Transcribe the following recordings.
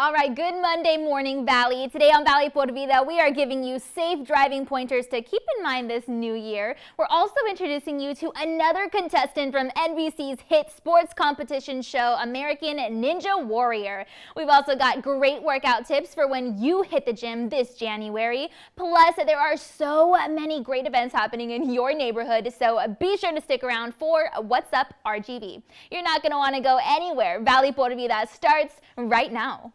All right, good Monday morning, Valley. Today on Valley Por Vida, we are giving you safe driving pointers to keep in mind this new year. We're also introducing you to another contestant from NBC's hit sports competition show, American Ninja Warrior. We've also got great workout tips for when you hit the gym this January. Plus, there are so many great events happening in your neighborhood, so be sure to stick around for What's Up RGV. You're not going to want to go anywhere. Valley Por Vida starts right now.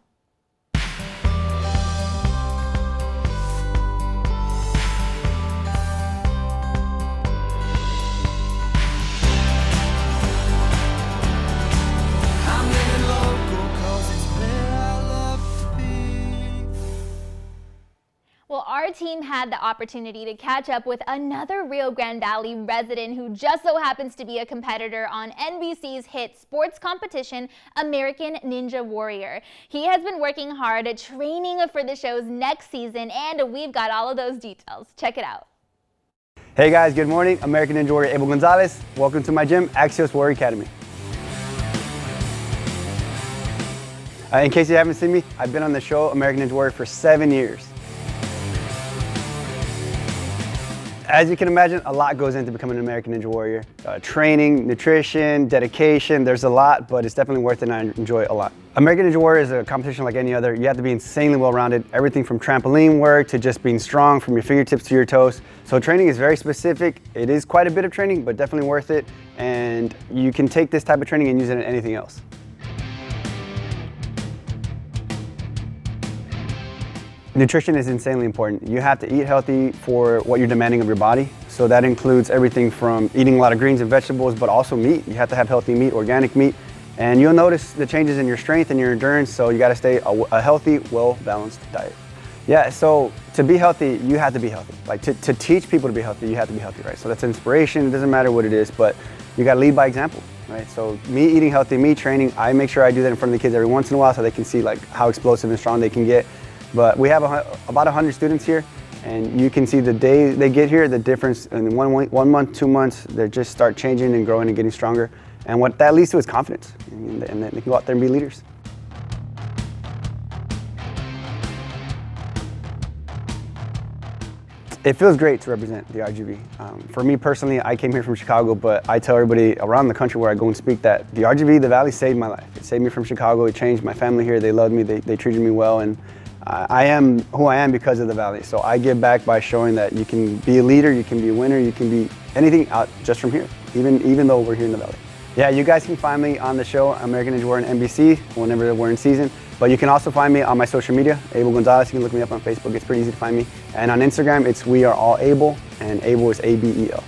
Well, our team had the opportunity to catch up with another Rio Grande Valley resident who just so happens to be a competitor on NBC's hit sports competition, American Ninja Warrior. He has been working hard at training for the show's next season, and we've got all of those details. Check it out. Hey guys, good morning. American Ninja Warrior Abel Gonzalez. Welcome to my gym, Axios Warrior Academy. In case you haven't seen me, I've been on the show American Ninja Warrior for 7 years. As you can imagine, a lot goes into becoming an American Ninja Warrior. Training, nutrition, dedication, there's a lot, but it's definitely worth it and I enjoy it a lot. American Ninja Warrior is a competition like any other. You have to be insanely well-rounded, everything from trampoline work to just being strong from your fingertips to your toes. So training is very specific. It is quite a bit of training, but definitely worth it. And you can take this type of training and use it in anything else. Nutrition is insanely important. You have to eat healthy for what you're demanding of your body. So that includes everything from eating a lot of greens and vegetables, but also meat. You have to have healthy meat, organic meat, and you'll notice the changes in your strength and your endurance. So you got to stay a healthy, well-balanced diet. Yeah, so to be healthy, you have to be healthy. Like to teach people to be healthy, you have to be healthy, right? So that's inspiration. It doesn't matter what it is, but you got to lead by example, right? So me eating healthy, me training, I make sure I do that in front of the kids every once in a while so they can see like how explosive and strong they can get. But we have about 100 students here, and you can see the day they get here, the difference in 1 month, 2 months, they just start changing and growing and getting stronger. And what that leads to is confidence, and then they can go out there and be leaders. It feels great to represent the RGV. For me personally, I came here from Chicago, but I tell everybody around the country where I go and speak that the RGV, the Valley, saved my life. It saved me from Chicago. It changed my family here. They loved me. They treated me well, and I am who I am because of the Valley. So I give back by showing that you can be a leader, you can be a winner, you can be anything out just from here, even though we're here in the Valley. Yeah, you guys can find me on the show American Ninja Warrior on NBC whenever we're in season. But you can also find me on my social media, Abel Gonzalez. You can look me up on Facebook. It's pretty easy to find me. And on Instagram, it's We Are All Able, and Able is ABEL.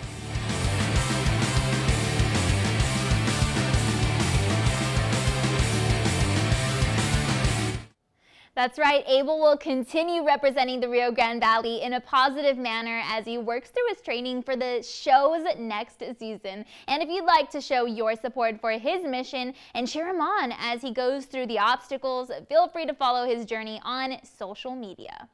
That's right, Abel will continue representing the Rio Grande Valley in a positive manner as he works through his training for the show's next season. And if you'd like to show your support for his mission and cheer him on as he goes through the obstacles, feel free to follow his journey on social media.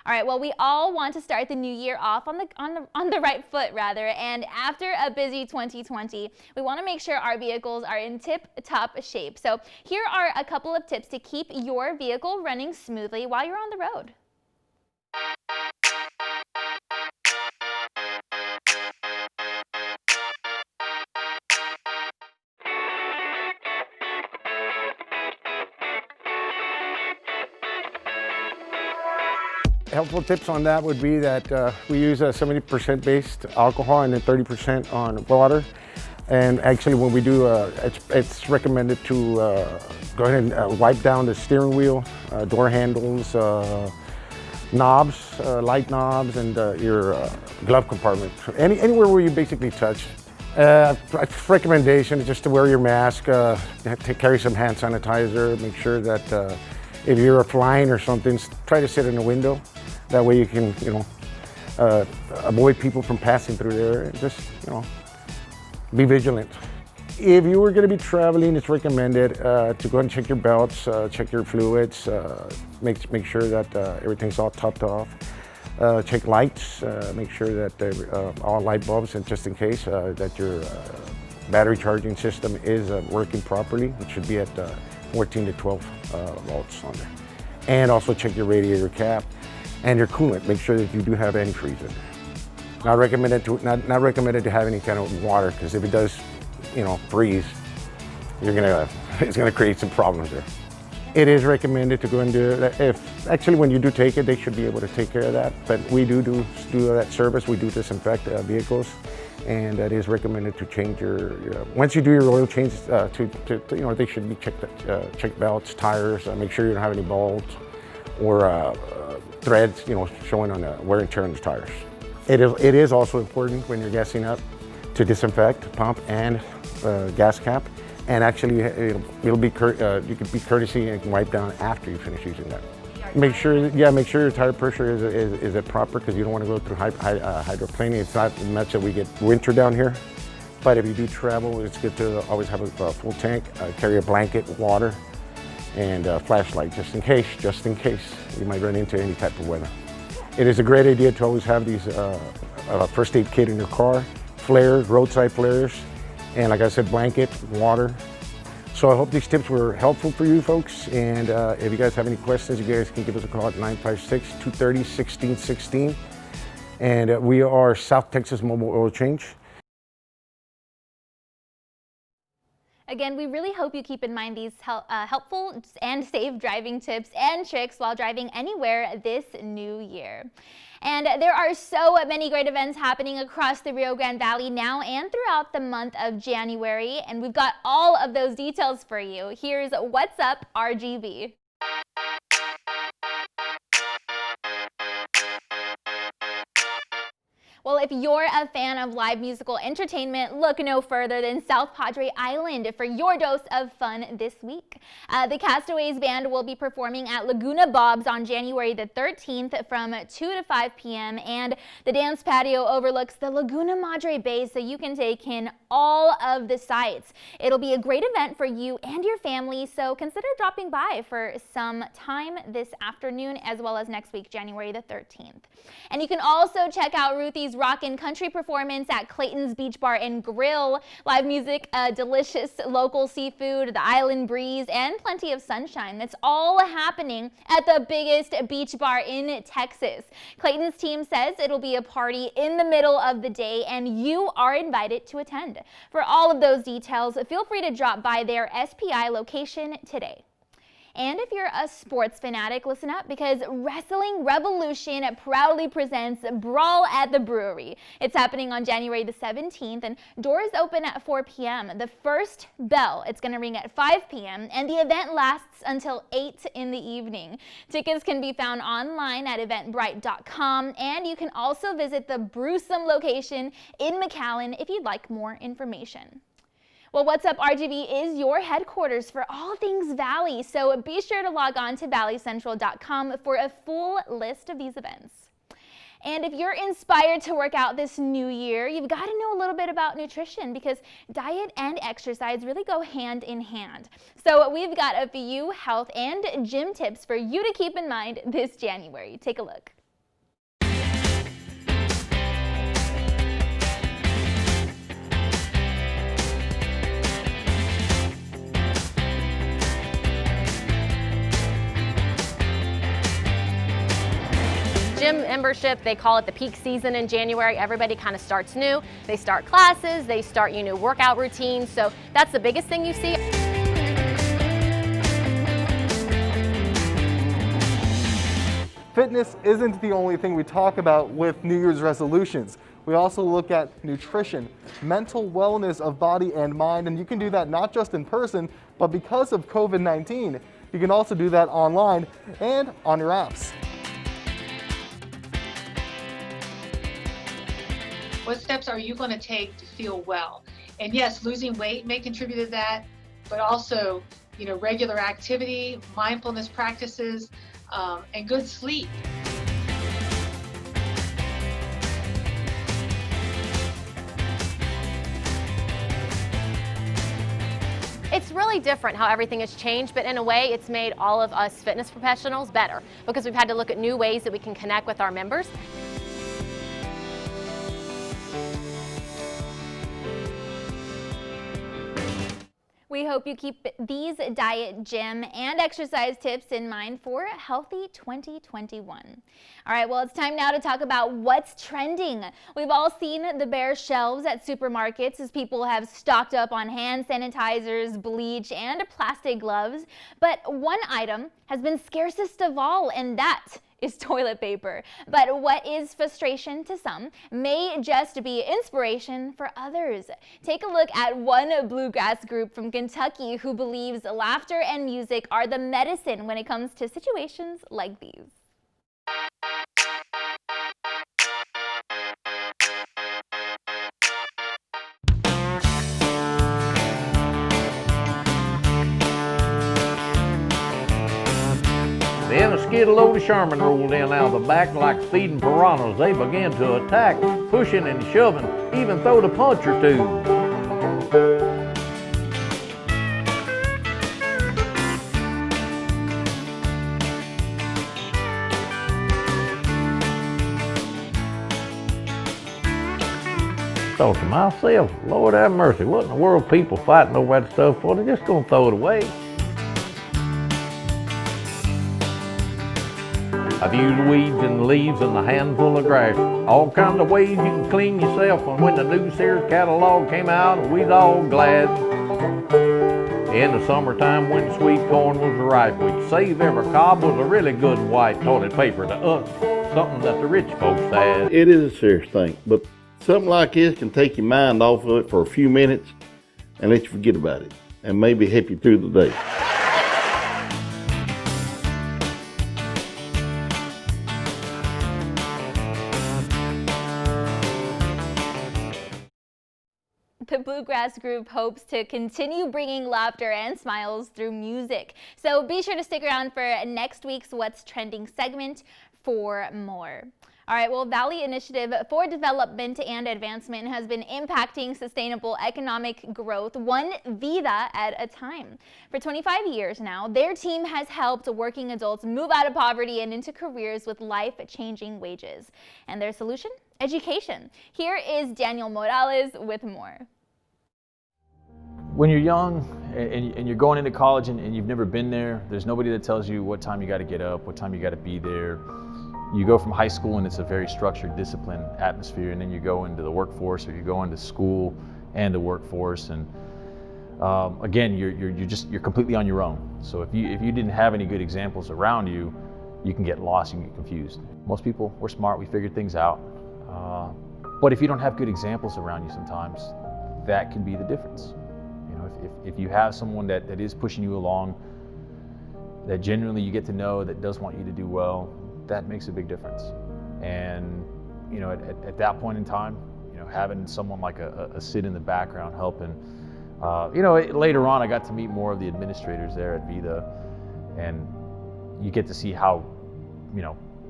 All right, well, we all want to start the new year off on the right foot, and after a busy 2020, we want to make sure our vehicles are in tip-top shape. So here are a couple of tips to keep your vehicle running smoothly while you're on the road. Helpful tips on that would be that we use a 70% based alcohol and then 30% on water. And actually when we do, it's recommended to go ahead and wipe down the steering wheel, door handles, knobs, light knobs, and your glove compartment. Anywhere where you basically touch. Recommendation is just to wear your mask, to carry some hand sanitizer, make sure that if you're flying or something, try to sit in the window. That way you can, avoid people from passing through there and just, be vigilant. If you were going to be traveling, it's recommended to go ahead and check your belts, check your fluids, make sure that everything's all topped off. Check lights, make sure that all light bulbs, and just in case that your battery charging system is working properly. It should be at 14 to 12 volts on there. And also check your radiator cap and your coolant. Make sure that you do have antifreeze in there. Not recommended to have any kind of water, because if it does, freeze, it's gonna create some problems there. It is recommended to go and do that. Actually, when you do take it, they should be able to take care of that. But we do that service. We do disinfect vehicles, and that is recommended to change your once you do your oil change. They should be checked belts, tires. Make sure you don't have any bulbs or threads, showing on wear and tear on the tires. It is also important when you're gassing up to disinfect pump and gas cap. And actually, you could be courtesy and wipe down after you finish using that. Make sure your tire pressure is at proper, because you don't want to go through hydroplaning. It's not much that we get winter down here, but if you do travel, it's good to always have a full tank, carry a blanket, water, and a flashlight just in case you might run into any type of weather. It is a great idea to always have these first aid kit in your car, flares, roadside flares, and like I said, blanket, water. So I hope these tips were helpful for you folks. And if you guys have any questions, you guys can give us a call at 956-230-1616. And we are South Texas Mobile Oil Change. Again, we really hope you keep in mind these helpful and safe driving tips and tricks while driving anywhere this new year. And there are so many great events happening across the Rio Grande Valley now and throughout the month of January, and we've got all of those details for you. Here's What's Up RGV. Well, if you're a fan of live musical entertainment, look no further than South Padre Island for your dose of fun this week. The Castaways Band will be performing at Laguna Bob's on January the 13th from 2 to 5 p.m. and the dance patio overlooks the Laguna Madre Bay, so you can take in all of the sights. It'll be a great event for you and your family, so consider dropping by for some time this afternoon as well as next week, January the 13th. And you can also check out Ruthie's Rock and Country performance at Clayton's Beach Bar and Grill. Live music, delicious local seafood, the island breeze, and plenty of sunshine. That's all happening at the biggest beach bar in Texas. Clayton's team says it'll be a party in the middle of the day, and you are invited to attend. For all of those details, feel free to drop by their SPI location today. And if you're a sports fanatic, listen up, because Wrestling Revolution proudly presents Brawl at the Brewery. It's happening on January the 17th, and doors open at 4 p.m. The first bell, it's going to ring at 5 p.m., and the event lasts until 8 in the evening. Tickets can be found online at eventbrite.com, and you can also visit the Brewsome location in McAllen if you'd like more information. Well, What's Up RGV is your headquarters for all things Valley, so be sure to log on to valleycentral.com for a full list of these events. And if you're inspired to work out this new year, you've got to know a little bit about nutrition, because diet and exercise really go hand in hand. So we've got a few health and gym tips for you to keep in mind this January. Take a look. Gym membership, they call it the peak season in January. Everybody kind of starts new. They start classes, they start new workout routines. So that's the biggest thing you see. Fitness isn't the only thing we talk about with New Year's resolutions. We also look at nutrition, mental wellness of body and mind, and you can do that not just in person, but because of COVID-19, you can also do that online and on your apps. What steps are you going to take to feel well? And yes, losing weight may contribute to that, but also, regular activity, mindfulness practices, and good sleep. It's really different how everything has changed, but in a way it's made all of us fitness professionals better, because we've had to look at new ways that we can connect with our members. We hope you keep these diet, gym, and exercise tips in mind for Healthy 2021. All right, well, it's time now to talk about what's trending. We've all seen the bare shelves at supermarkets as people have stocked up on hand sanitizers, bleach, and plastic gloves. But one item has been scarcest of all, and that is toilet paper. But what is frustration to some may just be inspiration for others. Take a look at one bluegrass group from Kentucky who believes laughter and music are the medicine when it comes to situations like these. Then a skid load of Sherman rolled in out of the back like feeding piranhas. They began to attack, pushing and shoving, even throwed a punch or two. Thought to myself, Lord have mercy, what in the world people fighting over that stuff for? They're just gonna throw it away. I viewed the weeds and the leaves and the handful of grass. All kinds of ways you can clean yourself. And when the new Sears catalog came out, we was all glad. In the summertime when sweet corn was ripe, we'd save every cob was a really good white toilet paper to us, something that the rich folks had. It is a serious thing, but something like this can take your mind off of it for a few minutes and let you forget about it and maybe help you through the day. The Bluegrass Group hopes to continue bringing laughter and smiles through music. So be sure to stick around for next week's What's Trending segment for more. All right, well, Valley Initiative for Development and Advancement has been impacting sustainable economic growth one vida at a time. For 25 years now, their team has helped working adults move out of poverty and into careers with life-changing wages. And their solution? Education. Here is Danielle Morales with more. When you're young and you're going into college and you've never been there, there's nobody that tells you what time you got to get up, what time you got to be there. You go from high school and it's a very structured, disciplined atmosphere, and then you go into the workforce, or you go into school and the workforce, and again, you're completely on your own. So if you didn't have any good examples around you, you can get lost, you can get confused. Most people, we're smart, we figured things out, but if you don't have good examples around you, sometimes that can be the difference. If you have someone that is pushing you along, that genuinely you get to know, that does want you to do well, that makes a big difference. And at that point in time, having someone like a Sid in the background helping, later on I got to meet more of the administrators there at Vida, and you get to see how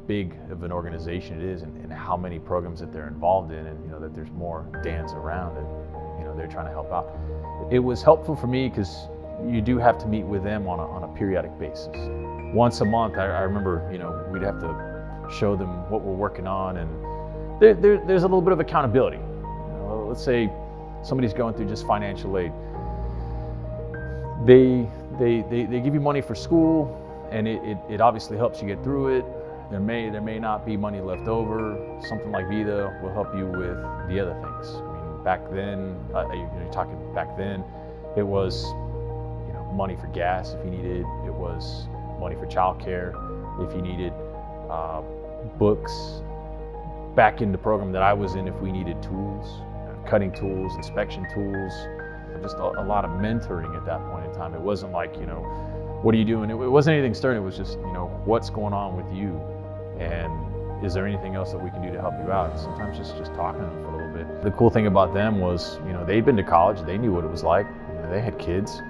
big of an organization it is, and how many programs that they're involved in, and that there's more Dans around, and they're trying to help out. It was helpful for me because you do have to meet with them on a periodic basis. Once a month, I remember, we'd have to show them what we're working on, and there's a little bit of accountability. Let's say somebody's going through just financial aid. They give you money for school, and it obviously helps you get through it. There may not be money left over. Something like Vida will help you with the other things. I mean, back then, you're talking back then, it was money for gas if you needed. It was money for childcare if you needed, books. Back in the program that I was in, if we needed tools, cutting tools, inspection tools, just a lot of mentoring at that point in time. It wasn't like, what are you doing? It wasn't anything stern. It was just, what's going on with you? And is there anything else that we can do to help you out? And sometimes just talking to them for a little bit. The cool thing about them was, they'd been to college. They knew what it was like. They had kids.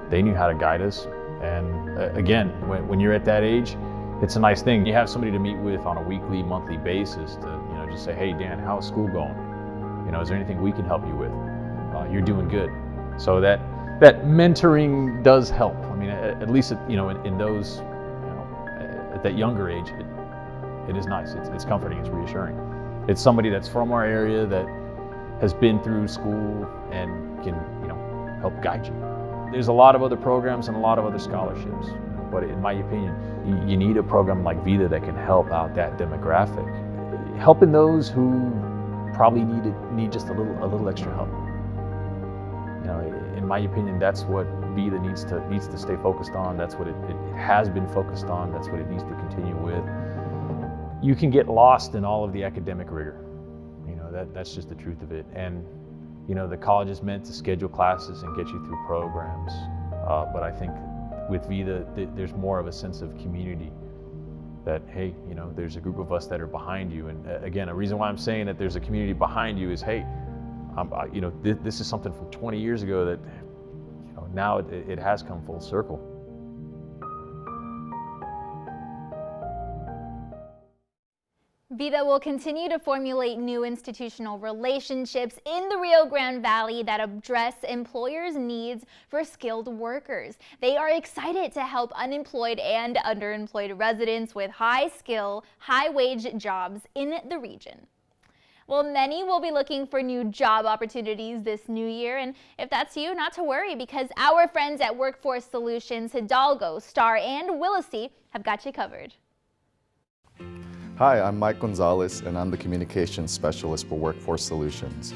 They knew how to guide us. And again, when you're at that age, it's a nice thing. You have somebody to meet with on a weekly, monthly basis to, just say, hey, Dan, how's school going? Is there anything we can help you with? You're doing good. So that mentoring does help. I mean, at least, in those, at that younger age, it is nice. It's comforting, it's reassuring. It's somebody that's from our area that has been through school and can, help guide you. There's a lot of other programs and a lot of other scholarships, but in my opinion, you need a program like Vida that can help out that demographic, helping those who probably need just a little extra help. You know, in my opinion, that's what Vida needs to stay focused on. That's what it has been focused on. That's what it needs to continue with. You can get lost in all of the academic rigor. You know, that's just the truth of it. And you know, the college is meant to schedule classes and get you through programs, but I think with Vida, there's more of a sense of community. That, hey, you know, there's a group of us that are behind you. And again, a reason why I'm saying that there's a community behind you is, hey, you know, this is something from 20 years ago that, you know, now it has come full circle. Vida will continue to formulate new institutional relationships in the Rio Grande Valley that address employers' needs for skilled workers. They are excited to help unemployed and underemployed residents with high-skill, high-wage jobs in the region. Well, many will be looking for new job opportunities this new year, and if that's you, not to worry, because our friends at Workforce Solutions Hidalgo, Star, and Willacy have got you covered. Hi, I'm Mike Gonzalez, and I'm the Communications Specialist for Workforce Solutions.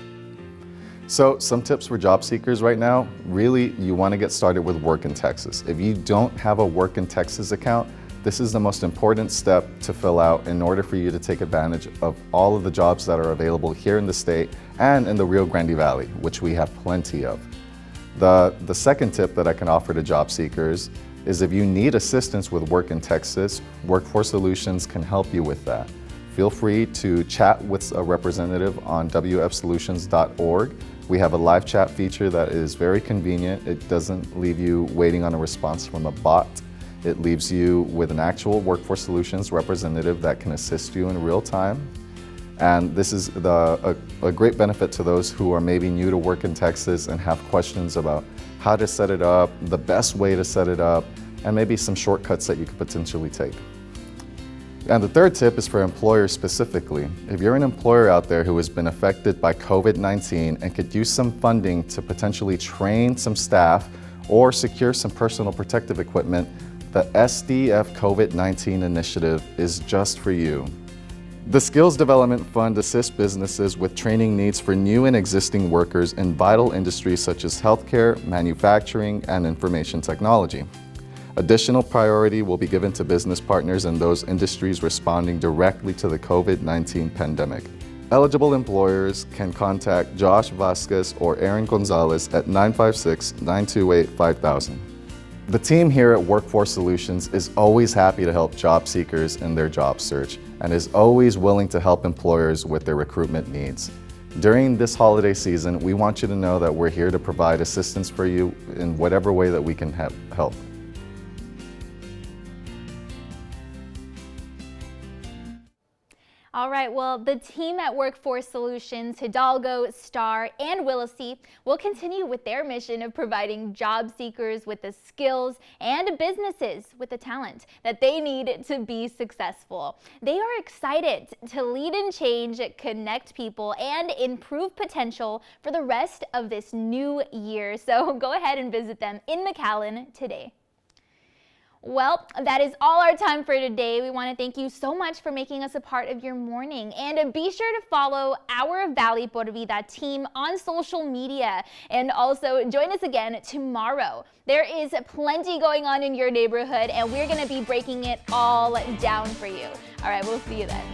So, some tips for job seekers right now. Really, you want to get started with Work in Texas. If you don't have a Work in Texas account, this is the most important step to fill out in order for you to take advantage of all of the jobs that are available here in the state and in the Rio Grande Valley, which we have plenty of. The second tip that I can offer to job seekers is if you need assistance with Work in Texas, Workforce Solutions can help you with that. Feel free to chat with a representative on wfsolutions.org. We have a live chat feature that is very convenient. It doesn't leave you waiting on a response from a bot. It leaves you with an actual Workforce Solutions representative that can assist you in real time. And this is a great benefit to those who are maybe new to Work in Texas and have questions about how to set it up, the best way to set it up, and maybe some shortcuts that you could potentially take. And the third tip is for employers specifically. If you're an employer out there who has been affected by COVID-19 and could use some funding to potentially train some staff or secure some personal protective equipment, the SDF COVID-19 initiative is just for you. The Skills Development Fund assists businesses with training needs for new and existing workers in vital industries such as healthcare, manufacturing, and information technology. Additional priority will be given to business partners in those industries responding directly to the COVID-19 pandemic. Eligible employers can contact Josh Vasquez or Aaron Gonzalez at 956-928-5000. The team here at Workforce Solutions is always happy to help job seekers in their job search and is always willing to help employers with their recruitment needs. During this holiday season, we want you to know that we're here to provide assistance for you in whatever way that we can help. All right, well, the team at Workforce Solutions, Hidalgo, Star, and Willacy will continue with their mission of providing job seekers with the skills and businesses with the talent that they need to be successful. They are excited to lead and change, connect people, and improve potential for the rest of this new year. So go ahead and visit them in McAllen today. Well, that is all our time for today. We want to thank you so much for making us a part of your morning. And be sure to follow our Valley Por Vida team on social media. And also join us again tomorrow. There is plenty going on in your neighborhood, and we're going to be breaking it all down for you. All right, we'll see you then.